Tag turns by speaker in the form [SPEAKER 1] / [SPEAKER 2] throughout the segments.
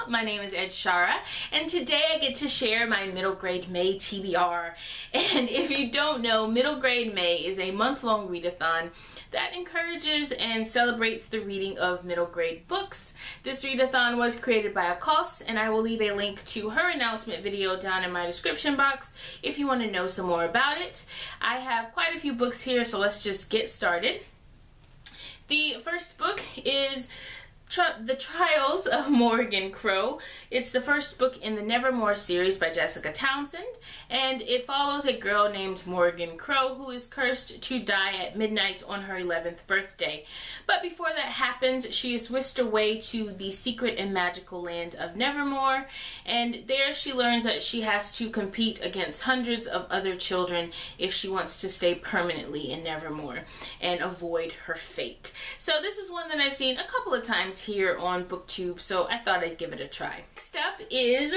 [SPEAKER 1] my name is Edshara, and today I get to share my Middle Grade May TBR. And if you don't know, Middle Grade May is a month-long readathon that encourages and celebrates the reading of middle grade books. This readathon was created by Acoss, and I will leave a link to her announcement video down in my description box if you want to know some more about it. I have quite a few books here, so let's just get started. The first book is The Trials of Morgan Crowe. It's the first book in the Nevermore series by Jessica Townsend, and it follows a girl named Morgan Crowe who is cursed to die at midnight on her 11th birthday. But before that happens, she is whisked away to the secret and magical land of Nevermore, and there she learns that she has to compete against hundreds of other children if she wants to stay permanently in Nevermore and avoid her fate. So this is one that I've seen a couple of times here on BookTube, so I thought I'd give it a try. Next up is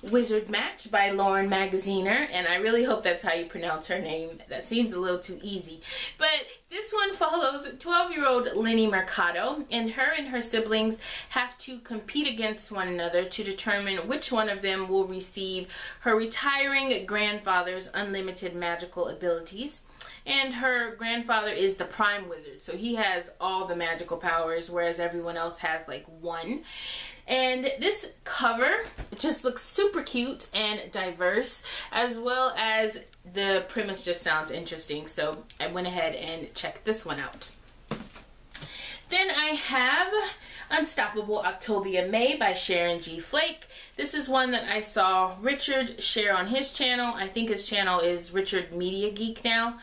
[SPEAKER 1] Wizard Match by Lauren Magaziner, and I really hope that's how you pronounce her name. That seems a little too easy. But this one follows 12-year-old Lenny Mercado, and her siblings have to compete against one another to determine which one of them will receive her retiring grandfather's unlimited magical abilities. And her grandfather is the prime wizard, so he has all the magical powers, whereas everyone else has like one. And this cover just looks super cute and diverse, as well as the premise just sounds interesting, so I went ahead and checked this one out. Then I have Unstoppable Octobia May by Sharon G. Flake. This is one that I saw Richard share on his channel. I think his channel is Richard Media Geek now,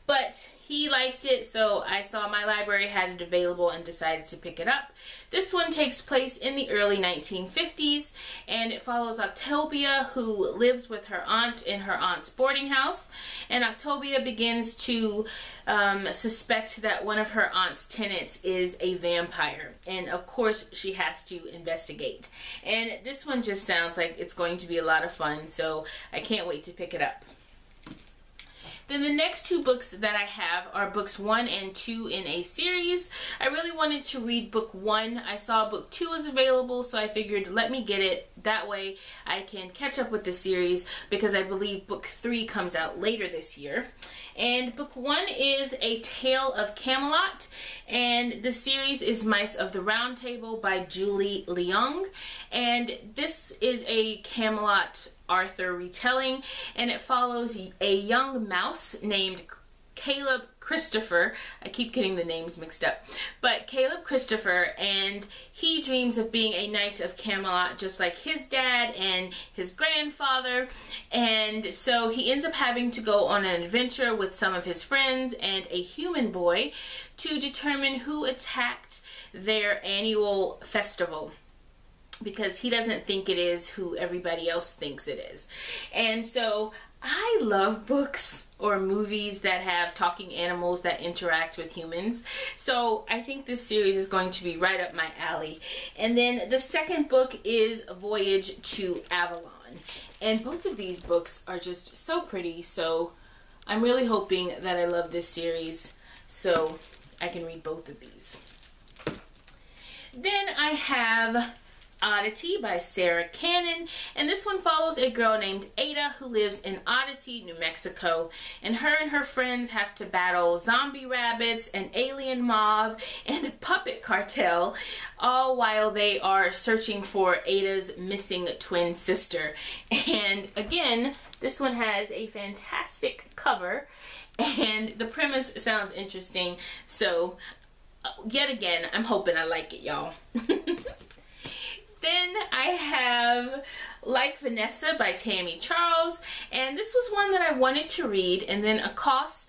[SPEAKER 1] but he liked it, so I saw my library had it available and decided to pick it up. This one takes place in the early 1950s, and it follows Octobia, who lives with her aunt in her aunt's boarding house, and Octobia begins to suspect that one of her aunt's tenants is a vampire, and of course she has to investigate. And this one just sounds like it's going to be a lot of fun, so I can't wait to pick it up. Then the next two books that I have are books 1 and 2 in a series. I really wanted to read book 1. I saw book 2 was available, so I figured let me get it. That way I can catch up with the series, because I believe book 3 comes out later this year. And book 1 is A Tale of Camelot, and the series is Mice of the Round Table by Julie Leung. And this is a Camelot Arthur retelling, and it follows a young mouse named Caleb Christopher. I keep getting the names mixed up, but Caleb Christopher, and he dreams of being a knight of Camelot just like his dad and his grandfather, and so he ends up having to go on an adventure with some of his friends and a human boy to determine who attacked their annual festival, because he doesn't think it is who everybody else thinks it is. And so I love books or movies that have talking animals that interact with humans, so I think this series is going to be right up my alley. And then the second book is Voyage to Avalon, and both of these books are just so pretty, so I'm really hoping that I love this series so I can read both of these. Then I have Oddity by Sarah Cannon, and this one follows a girl named Ada who lives in Oddity, New Mexico, and her friends have to battle zombie rabbits, an alien mob, and a puppet cartel, all while they are searching for Ada's missing twin sister. And again, this one has a fantastic cover, and the premise sounds interesting, so yet again, I'm hoping I like it, y'all. Then I have Like Vanessa by Tammy Charles, and this was one that I wanted to read, and then Acoss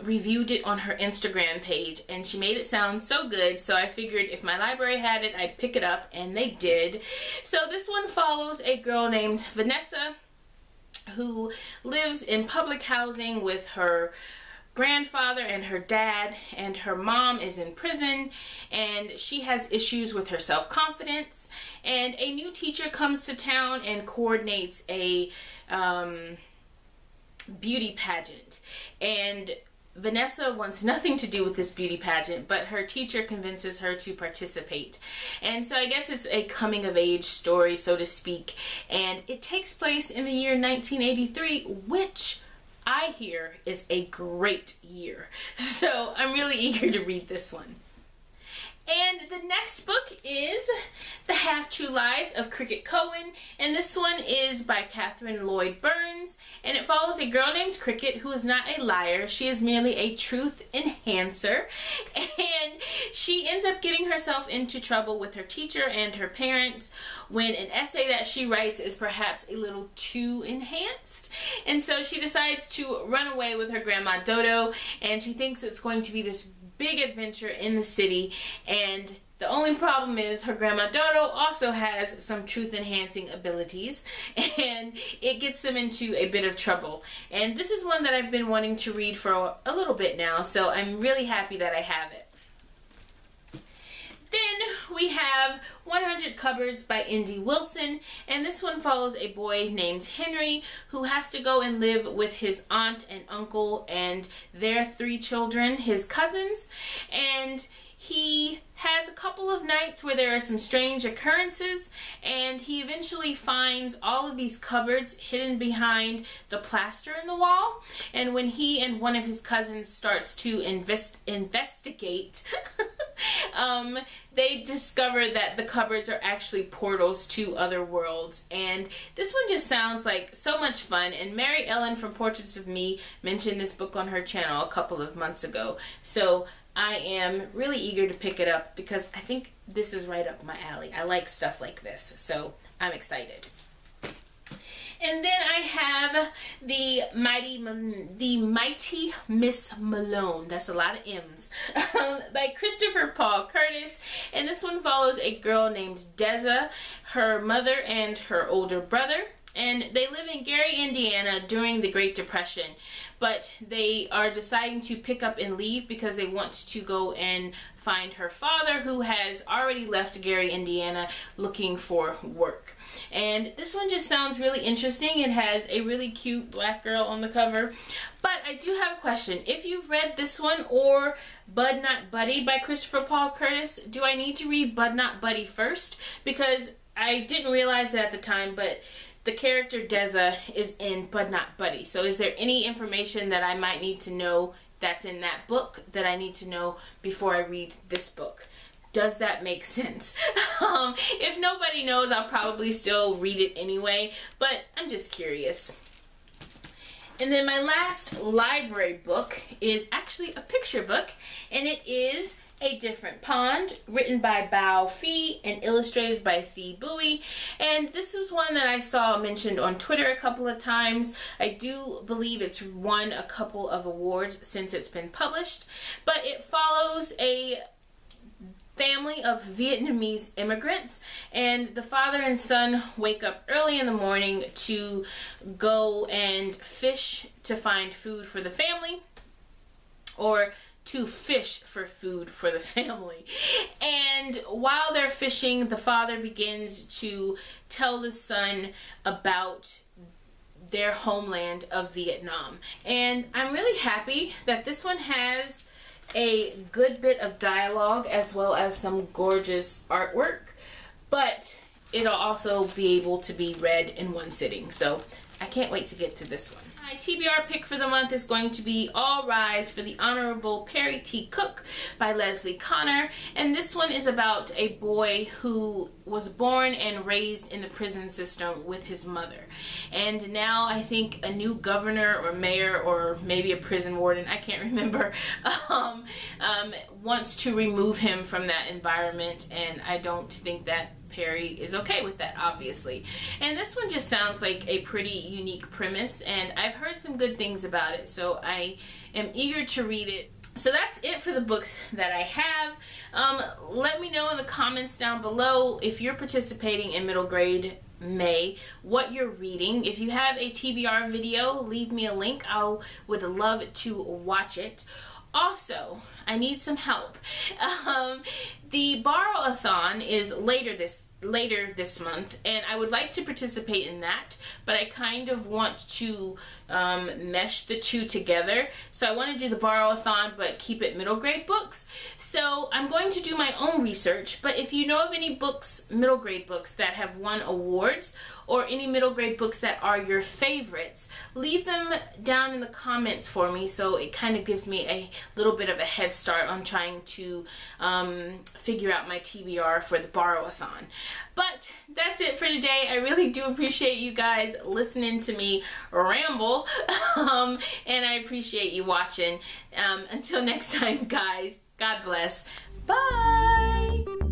[SPEAKER 1] reviewed it on her Instagram page, and she made it sound so good, so I figured if my library had it, I'd pick it up, and they did. So this one follows a girl named Vanessa who lives in public housing with her grandfather and her dad, and her mom is in prison, and she has issues with her self-confidence, and a new teacher comes to town and coordinates a beauty pageant, and Vanessa wants nothing to do with this beauty pageant, but her teacher convinces her to participate. And so I guess it's a coming of age story, so to speak. And it takes place in the year 1983, which I hear is a great year. So I'm really eager to read this one. And the next book is The Half-True Lies of Cricket Cohen, and this one is by Catherine Lloyd Burns, and it follows a girl named Cricket who is not a liar. She is merely a truth enhancer, and she ends up getting herself into trouble with her teacher and her parents when an essay that she writes is perhaps a little too enhanced. And so she decides to run away with her grandma Dodo, and she thinks it's going to be this big adventure in the city, and the only problem is her grandma Dodo also has some truth enhancing abilities, and it gets them into a bit of trouble. And this is one that I've been wanting to read for a little bit now, so I'm really happy that I have it. Then we have 100 Cupboards by Indy Wilson, and this one follows a boy named Henry who has to go and live with his aunt and uncle and their 3 children, his cousins, and he has a couple of nights where there are some strange occurrences, and he eventually finds all of these cupboards hidden behind the plaster in the wall. And when he and one of his cousins starts to investigate, they discover that the cupboards are actually portals to other worlds. And this one just sounds like so much fun, and Mary Ellen from Portraits of Me mentioned this book on her channel a couple of months ago. So I am really eager to pick it up because I think this is right up my alley. I like stuff like this, so I'm excited. And then I have the Mighty Miss Malone. That's a lot of M's. By Christopher Paul Curtis. And this one follows a girl named Deza, her mother, and her older brother. And they live in Gary, Indiana during the Great Depression. But they are deciding to pick up and leave because they want to go and find her father, who has already left Gary, Indiana, looking for work. And this one just sounds really interesting. It has a really cute black girl on the cover. But I do have a question. If you've read this one or Bud Not Buddy by Christopher Paul Curtis, do I need to read Bud Not Buddy first? Because I didn't realize it at the time, but the character Deza is in Bud Not Buddy. So is there any information that I might need to know that's in that book that I need to know before I read this book? Does that make sense? If nobody knows, I'll probably still read it anyway, but I'm just curious. And then my last library book is actually a picture book, and it is A Different Pond, written by Bao Fee and illustrated by Thi Bui. And this was one that I saw mentioned on Twitter a couple of times. I do believe it's won a couple of awards since it's been published, but it follows a family of Vietnamese immigrants, and the father and son wake up early in the morning to go and fish to find food for the family, or to fish for food for the family. And while they're fishing, the father begins to tell the son about their homeland of Vietnam. And I'm really happy that this one has a good bit of dialogue as well as some gorgeous artwork, but it'll also be able to be read in one sitting. So I can't wait to get to this one. My TBR pick for the month is going to be All Rise for the Honorable Perry T. Cook by Leslie Connor. And this one is about a boy who was born and raised in the prison system with his mother. And now I think a new governor or mayor or maybe a prison warden, I can't remember, wants to remove him from that environment. And I don't think that Perry is okay with that, obviously. And this one just sounds like a pretty unique premise, and I've heard some good things about it, so I am eager to read it. So that's it for the books that I have. Let me know in the comments down below if you're participating in Middle Grade May, what you're reading. If you have a TBR video, leave me a link. I would love to watch it. Also, I need some help. The borrow-a-thon is later this month, and I would like to participate in that, but I kind of want to mesh the two together. So I want to do the borrow-a-thon but keep it middle grade books. So I'm going to do my own research, but if you know of any books, middle grade books that have won awards, or any middle grade books that are your favorites, leave them down in the comments for me, so it kind of gives me a little bit of a head start on trying to figure out my TBR for the borrow-a-thon. But that's it for today. I really do appreciate you guys listening to me ramble, and I appreciate you watching. Until next time, guys, God bless. Bye!